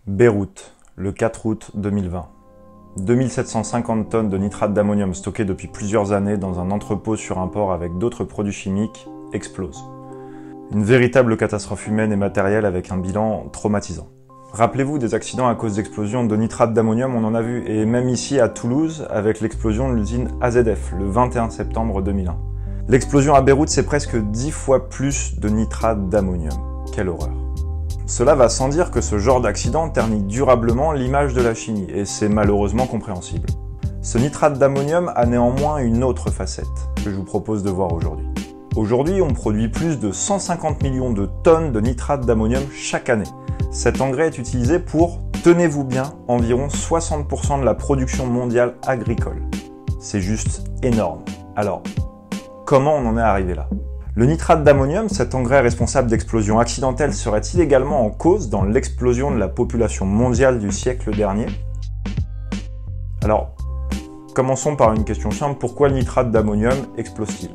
Beyrouth, le 4 août 2020. 2750 tonnes de nitrate d'ammonium stockées depuis plusieurs années dans un entrepôt sur un port avec d'autres produits chimiques explosent. Une véritable catastrophe humaine et matérielle avec un bilan traumatisant. Rappelez-vous des accidents à cause d'explosions de nitrate d'ammonium, on en a vu, et même ici à Toulouse avec l'explosion de l'usine AZF le 21 septembre 2001. L'explosion à Beyrouth, c'est presque 10 fois plus de nitrate d'ammonium. Quelle horreur. Cela va sans dire que ce genre d'accident ternit durablement l'image de la chimie, et c'est malheureusement compréhensible. Ce nitrate d'ammonium a néanmoins une autre facette, que je vous propose de voir aujourd'hui. Aujourd'hui, on produit plus de 150 millions de tonnes de nitrate d'ammonium chaque année. Cet engrais est utilisé pour, tenez-vous bien, environ 60% de la production mondiale agricole. C'est juste énorme. Alors, comment on en est arrivé là ? Le nitrate d'ammonium, cet engrais responsable d'explosions accidentelles, serait-il également en cause dans l'explosion de la population mondiale du siècle dernier? Alors, commençons par une question simple, pourquoi le nitrate d'ammonium explose-t-il?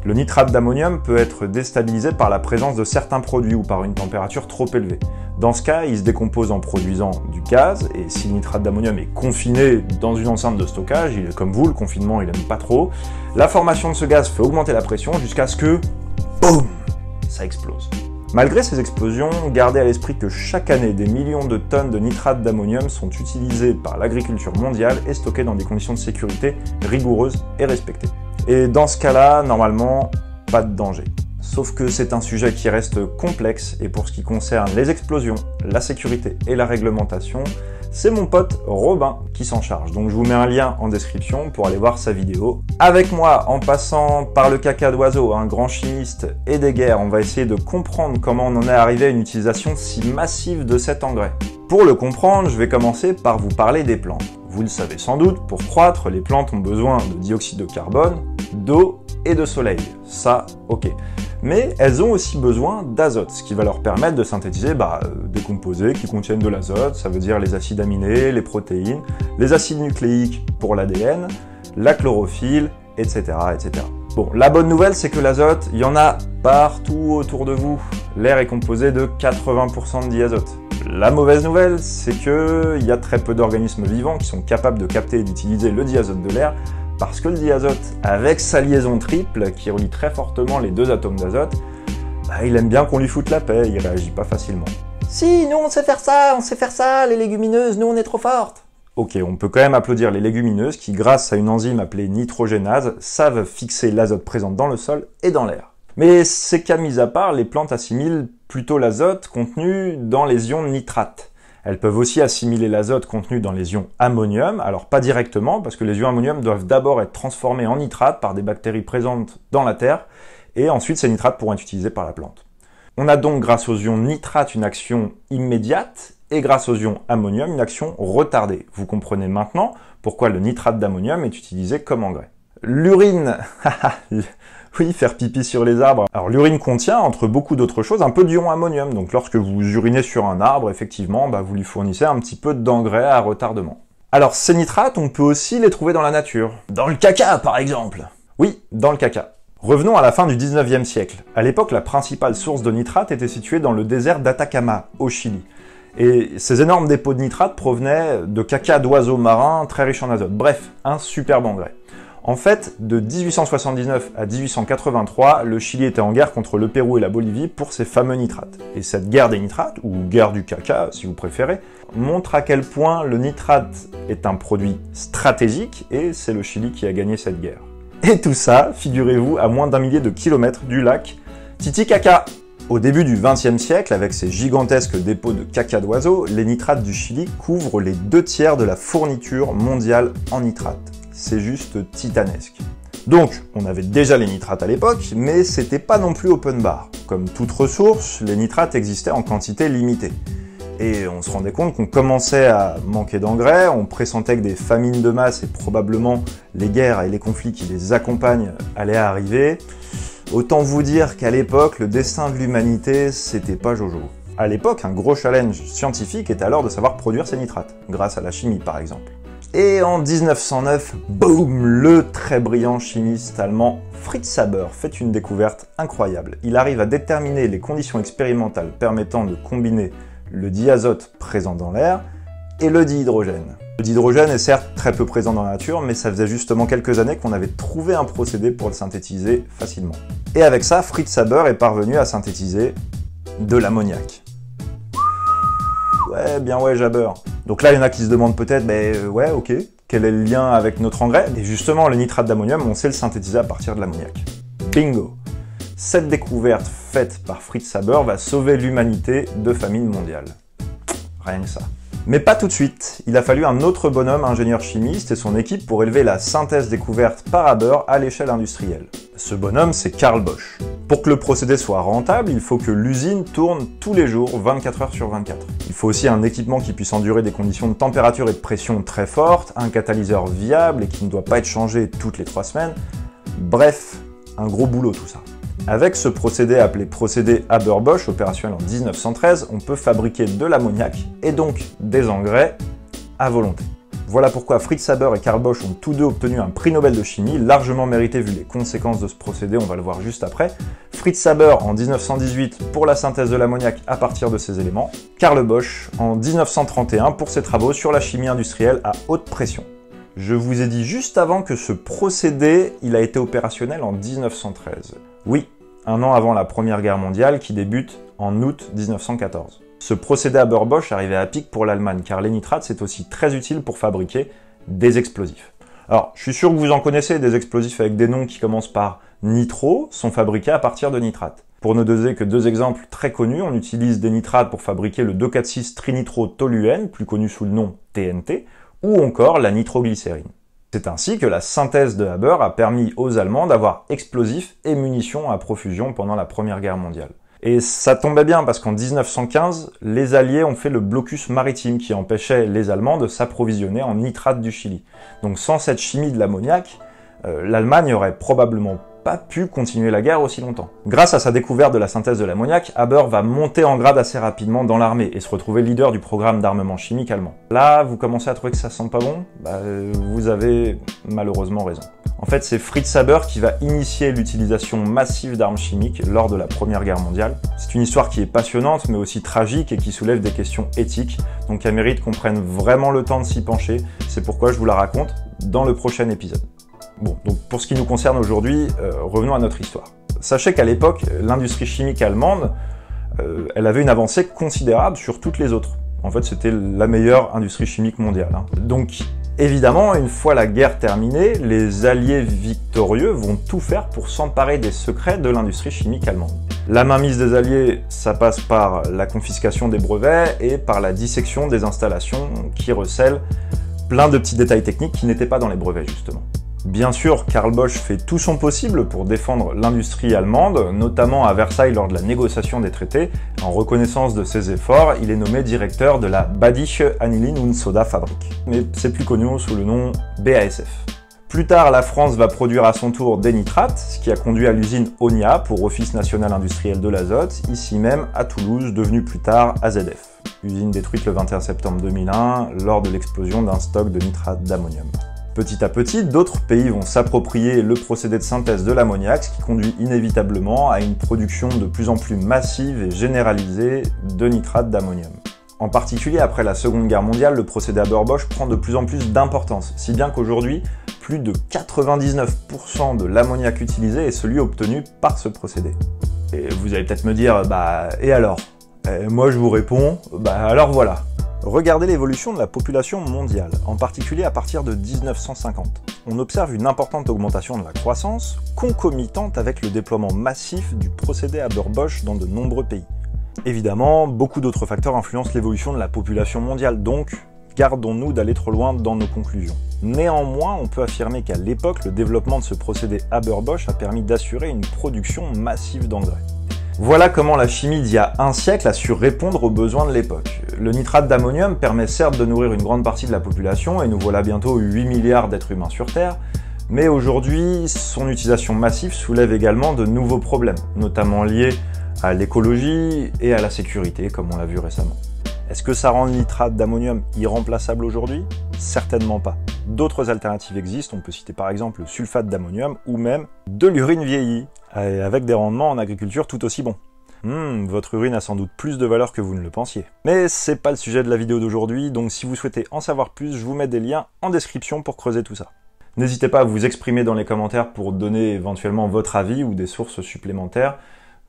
Le nitrate d'ammonium peut être déstabilisé par la présence de certains produits ou par une température trop élevée. Dans ce cas, il se décompose en produisant du gaz, et si le nitrate d'ammonium est confiné dans une enceinte de stockage, comme vous, le confinement il aime pas trop, la formation de ce gaz fait augmenter la pression jusqu'à ce que, boum, ça explose. Malgré ces explosions, gardez à l'esprit que chaque année, des millions de tonnes de nitrate d'ammonium sont utilisées par l'agriculture mondiale et stockées dans des conditions de sécurité rigoureuses et respectées. Et dans ce cas-là, normalement, pas de danger. Sauf que c'est un sujet qui reste complexe, et pour ce qui concerne les explosions, la sécurité et la réglementation, c'est mon pote Robin qui s'en charge. Donc je vous mets un lien en description pour aller voir sa vidéo. Avec moi, en passant par le caca d'oiseau, un grand chimiste et des guerres, on va essayer de comprendre comment on en est arrivé à une utilisation si massive de cet engrais. Pour le comprendre, je vais commencer par vous parler des plantes. Vous le savez sans doute, pour croître, les plantes ont besoin de dioxyde de carbone, d'eau et de soleil. Ça, ok. Mais elles ont aussi besoin d'azote, ce qui va leur permettre de synthétiser des composés qui contiennent de l'azote, ça veut dire les acides aminés, les protéines, les acides nucléiques pour l'ADN, la chlorophylle, etc., etc. Bon, la bonne nouvelle, c'est que l'azote, il y en a partout autour de vous. L'air est composé de 80% de diazote. La mauvaise nouvelle, c'est qu'il y a très peu d'organismes vivants qui sont capables de capter et d'utiliser le diazote de l'air, parce que le diazote, avec sa liaison triple, qui relie très fortement les deux atomes d'azote, il aime bien qu'on lui foute la paix, il réagit pas facilement. Si, nous on sait faire ça, les légumineuses, nous on est trop fortes. Ok, on peut quand même applaudir les légumineuses qui, grâce à une enzyme appelée nitrogénase, savent fixer l'azote présent dans le sol et dans l'air. Mais c'est qu'à mis à part, les plantes assimilent plutôt l'azote contenu dans les ions nitrate. Elles peuvent aussi assimiler l'azote contenu dans les ions ammonium, alors pas directement, parce que les ions ammonium doivent d'abord être transformés en nitrate par des bactéries présentes dans la terre, et ensuite ces nitrates pourront être utilisés par la plante. On a donc grâce aux ions nitrate une action immédiate, et grâce aux ions ammonium une action retardée. Vous comprenez maintenant pourquoi le nitrate d'ammonium est utilisé comme engrais. L'urine, oui, faire pipi sur les arbres. Alors l'urine contient, entre beaucoup d'autres choses, un peu d'ion ammonium. Donc lorsque vous urinez sur un arbre, effectivement, vous lui fournissez un petit peu d'engrais à retardement. Alors ces nitrates, on peut aussi les trouver dans la nature. Dans le caca, par exemple. Oui, dans le caca. Revenons à la fin du 19e siècle. À l'époque, la principale source de nitrate était située dans le désert d'Atacama, au Chili. Et ces énormes dépôts de nitrate provenaient de caca d'oiseaux marins très riches en azote. Bref, un superbe engrais. En fait, de 1879 à 1883, le Chili était en guerre contre le Pérou et la Bolivie pour ces fameux nitrates. Et cette guerre des nitrates, ou guerre du caca si vous préférez, montre à quel point le nitrate est un produit stratégique, et c'est le Chili qui a gagné cette guerre. Et tout ça, figurez-vous, à moins d'un millier de kilomètres du lac Titicaca. Au début du XXe siècle, avec ces gigantesques dépôts de caca d'oiseaux, les nitrates du Chili couvrent les 2/3 de la fourniture mondiale en nitrate. C'est juste titanesque. Donc, on avait déjà les nitrates à l'époque, mais c'était pas non plus open bar. Comme toute ressource, les nitrates existaient en quantité limitée. Et on se rendait compte qu'on commençait à manquer d'engrais, on pressentait que des famines de masse et probablement les guerres et les conflits qui les accompagnent allaient arriver. Autant vous dire qu'à l'époque, le destin de l'humanité, c'était pas jojo. À l'époque, un gros challenge scientifique était alors de savoir produire ces nitrates, grâce à la chimie par exemple. Et en 1909, boum, le très brillant chimiste allemand Fritz Haber fait une découverte incroyable. Il arrive à déterminer les conditions expérimentales permettant de combiner le diazote présent dans l'air et le dihydrogène. Le dihydrogène est certes très peu présent dans la nature, mais ça faisait justement quelques années qu'on avait trouvé un procédé pour le synthétiser facilement. Et avec ça, Fritz Haber est parvenu à synthétiser de l'ammoniac. Ouais, bien ouais, Haber. Donc là, il y en a qui se demandent peut-être, ouais, ok, quel est le lien avec notre engrais? Et justement, le nitrate d'ammonium, on sait le synthétiser à partir de l'ammoniac. Bingo! Cette découverte faite par Fritz Haber va sauver l'humanité de famine mondiale. Rien que ça. Mais pas tout de suite. Il a fallu un autre bonhomme ingénieur chimiste et son équipe pour élever la synthèse découverte par Haber à l'échelle industrielle. Ce bonhomme, c'est Carl Bosch. Pour que le procédé soit rentable, il faut que l'usine tourne tous les jours, 24 heures sur 24. Il faut aussi un équipement qui puisse endurer des conditions de température et de pression très fortes, un catalyseur viable et qui ne doit pas être changé toutes les 3 semaines. Bref, un gros boulot tout ça. Avec ce procédé appelé procédé Haber-Bosch, opérationnel en 1913, on peut fabriquer de l'ammoniac et donc des engrais à volonté. Voilà pourquoi Fritz Haber et Carl Bosch ont tous deux obtenu un prix Nobel de chimie, largement mérité vu les conséquences de ce procédé, on va le voir juste après. Fritz Haber en 1918 pour la synthèse de l'ammoniac à partir de ces éléments, Carl Bosch en 1931 pour ses travaux sur la chimie industrielle à haute pression. Je vous ai dit juste avant que ce procédé, il a été opérationnel en 1913. Oui, un an avant la Première Guerre mondiale qui débute en août 1914. Ce procédé Haber-Bosch arrivait à pic pour l'Allemagne car les nitrates c'est aussi très utile pour fabriquer des explosifs. Alors, je suis sûr que vous en connaissez, des explosifs avec des noms qui commencent par nitro sont fabriqués à partir de nitrates. Pour ne donner que deux exemples très connus, on utilise des nitrates pour fabriquer le 2,4,6-trinitro-toluène, plus connu sous le nom TNT, ou encore la nitroglycérine. C'est ainsi que la synthèse de Haber a permis aux Allemands d'avoir explosifs et munitions à profusion pendant la Première Guerre mondiale. Et ça tombait bien parce qu'en 1915, les Alliés ont fait le blocus maritime qui empêchait les Allemands de s'approvisionner en nitrate du Chili. Donc sans cette chimie de l'ammoniac, l'Allemagne aurait probablement pas pu continuer la guerre aussi longtemps. Grâce à sa découverte de la synthèse de l'ammoniac, Haber va monter en grade assez rapidement dans l'armée et se retrouver leader du programme d'armement chimique allemand. Là, vous commencez à trouver que ça sent pas bon? Vous avez malheureusement raison. En fait, c'est Fritz Haber qui va initier l'utilisation massive d'armes chimiques lors de la Première Guerre mondiale. C'est une histoire qui est passionnante, mais aussi tragique et qui soulève des questions éthiques, donc elle mérite qu'on prenne vraiment le temps de s'y pencher. C'est pourquoi je vous la raconte dans le prochain épisode. Bon, donc pour ce qui nous concerne aujourd'hui, revenons à notre histoire. Sachez qu'à l'époque, l'industrie chimique allemande, elle avait une avancée considérable sur toutes les autres. En fait, c'était la meilleure industrie chimique mondiale. Donc, évidemment, une fois la guerre terminée, les Alliés victorieux vont tout faire pour s'emparer des secrets de l'industrie chimique allemande. La mainmise des Alliés, ça passe par la confiscation des brevets et par la dissection des installations qui recèlent plein de petits détails techniques qui n'étaient pas dans les brevets, justement. Bien sûr, Carl Bosch fait tout son possible pour défendre l'industrie allemande, notamment à Versailles lors de la négociation des traités. En reconnaissance de ses efforts, il est nommé directeur de la Badische Anilin- und Soda-Fabrik, mais c'est plus connu sous le nom BASF. Plus tard, la France va produire à son tour des nitrates, ce qui a conduit à l'usine ONIA pour Office National Industriel de l'Azote, ici même à Toulouse, devenue plus tard AZF. Usine détruite le 21 septembre 2001 lors de l'explosion d'un stock de nitrate d'ammonium. Petit à petit, d'autres pays vont s'approprier le procédé de synthèse de l'ammoniac, ce qui conduit inévitablement à une production de plus en plus massive et généralisée de nitrate d'ammonium. En particulier après la Seconde Guerre mondiale, le procédé Haber-Bosch prend de plus en plus d'importance, si bien qu'aujourd'hui, plus de 99% de l'ammoniac utilisé est celui obtenu par ce procédé. Et vous allez peut-être me dire, et alors? Moi je vous réponds, alors voilà. Regardez l'évolution de la population mondiale, en particulier à partir de 1950. On observe une importante augmentation de la croissance, concomitante avec le déploiement massif du procédé Haber-Bosch dans de nombreux pays. Évidemment, beaucoup d'autres facteurs influencent l'évolution de la population mondiale, donc gardons-nous d'aller trop loin dans nos conclusions. Néanmoins, on peut affirmer qu'à l'époque, le développement de ce procédé Haber-Bosch a permis d'assurer une production massive d'engrais. Voilà comment la chimie d'il y a un siècle a su répondre aux besoins de l'époque. Le nitrate d'ammonium permet certes de nourrir une grande partie de la population, et nous voilà bientôt 8 milliards d'êtres humains sur Terre, mais aujourd'hui, son utilisation massive soulève également de nouveaux problèmes, notamment liés à l'écologie et à la sécurité, comme on l'a vu récemment. Est-ce que ça rend le nitrate d'ammonium irremplaçable aujourd'hui? Certainement pas. D'autres alternatives existent, on peut citer par exemple le sulfate d'ammonium ou même de l'urine vieillie, avec des rendements en agriculture tout aussi bons. Votre urine a sans doute plus de valeur que vous ne le pensiez. Mais c'est pas le sujet de la vidéo d'aujourd'hui, donc si vous souhaitez en savoir plus, je vous mets des liens en description pour creuser tout ça. N'hésitez pas à vous exprimer dans les commentaires pour donner éventuellement votre avis ou des sources supplémentaires.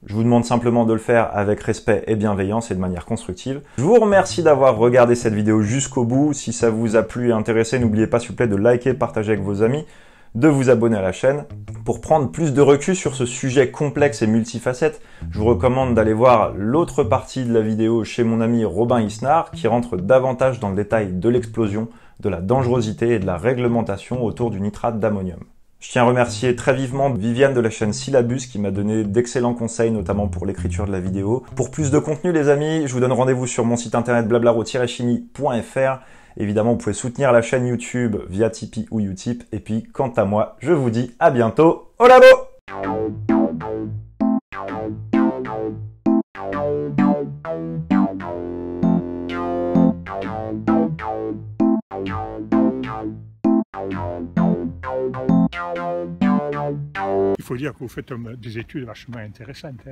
Je vous demande simplement de le faire avec respect et bienveillance et de manière constructive. Je vous remercie d'avoir regardé cette vidéo jusqu'au bout. Si ça vous a plu et intéressé, n'oubliez pas s'il vous plaît de liker, partager avec vos amis, de vous abonner à la chaîne. Pour prendre plus de recul sur ce sujet complexe et multifacette, je vous recommande d'aller voir l'autre partie de la vidéo chez mon ami Robin Isnard qui rentre davantage dans le détail de l'explosion, de la dangerosité et de la réglementation autour du nitrate d'ammonium. Je tiens à remercier très vivement Viviane de la chaîne Syllabus qui m'a donné d'excellents conseils, notamment pour l'écriture de la vidéo. Pour plus de contenu, les amis, je vous donne rendez-vous sur mon site internet blablaro-chimie.fr. Évidemment, vous pouvez soutenir la chaîne YouTube via Tipeee ou Utip. Et puis, quant à moi, je vous dis à bientôt au labo! Il faut dire que vous faites des études vachement intéressantes.